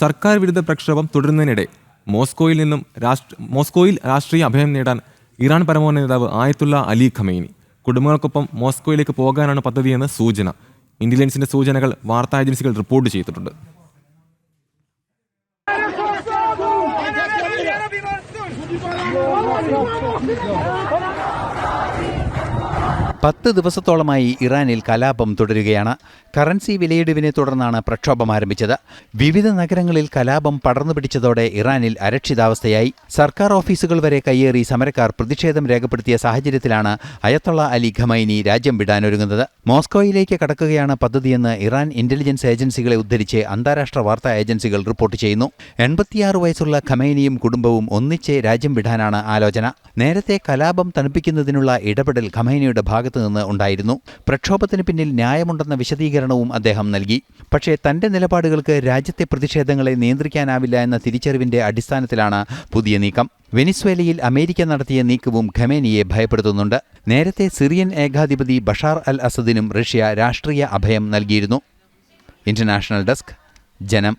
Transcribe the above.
സർക്കാർ വിരുദ്ധ പ്രക്ഷോഭം തുടരുന്നതിനിടെ മോസ്കോയിൽ രാഷ്ട്രീയ അഭയം നേടാൻ ഇറാൻ പരമോന്നത നേതാവ് ആയത്തുള്ള അലി ഖമൈനി കുടുംബങ്ങൾക്കൊപ്പം മോസ്കോയിലേക്ക് പോകാനാണ് പദ്ധതിയെന്ന് സൂചന. ഇന്റലിജൻസിന്റെ സൂചനകൾ വാർത്താ ഏജൻസികൾ റിപ്പോർട്ട് ചെയ്തിട്ടുണ്ട്. പത്ത് ദിവസത്തോളമായി ഇറാനിൽ കലാപം തുടരുകയാണ്. കറൻസി വിലയിടിവിനെ തുടർന്നാണ് പ്രക്ഷോഭം ആരംഭിച്ചത്. വിവിധ നഗരങ്ങളിൽ കലാപം പടർന്നു പിടിച്ചതോടെ ഇറാനിൽ അരക്ഷിതാവസ്ഥയായി. സർക്കാർ ഓഫീസുകൾ വരെ കയ്യേറി സമരക്കാർ പ്രതിഷേധം രേഖപ്പെടുത്തിയ സാഹചര്യത്തിലാണ് അയത്തുള്ള അലി ഖമൈനി രാജ്യം വിടാനൊരുങ്ങുന്നത്. മോസ്കോയിലേക്ക് കടക്കുകയാണ് പദ്ധതിയെന്ന് ഇറാൻ ഇന്റലിജൻസ് ഏജൻസികളെ ഉദ്ധരിച്ച് അന്താരാഷ്ട്ര വാർത്താ ഏജൻസികൾ റിപ്പോർട്ട് ചെയ്യുന്നു. 86 വയസ്സുള്ള ഖമൈനിയും കുടുംബവും ഒന്നിച്ച് രാജ്യം വിടാനാണ് ആലോചന. നേരത്തെ കലാപം തണുപ്പിക്കുന്നതിനുള്ള ഇടപെടൽ ഖമൈനിയുടെ ഭാഗത്തുനിന്ന് ഉണ്ടായിരുന്നു. പ്രക്ഷോഭത്തിന് പിന്നിൽ ന്യായമുണ്ടെന്ന വിശദീകരണവും അദ്ദേഹം നൽകി. പക്ഷേ തന്റെ നിലപാടുകൾക്ക് രാജ്യത്തെ പ്രതിഷേധങ്ങളെ നിയന്ത്രിക്കാനാവില്ല എന്ന തിരിച്ചറിവിന്റെ അടിസ്ഥാനത്തിലാണ് പുതിയ നീക്കം. വെനിസ്വേലയിൽ അമേരിക്ക നടത്തിയ നീക്കവും ഖമേനിയെ ഭയപ്പെടുത്തുന്നുണ്ട്. നേരത്തെ സിറിയൻ ഏകാധിപതി ബഷാർ അൽ അസദിനും റഷ്യ രാഷ്ട്രീയ അഭയം നൽകിയിരുന്നു. ഇന്റർനാഷണൽ ഡെസ്ക്, ജനം.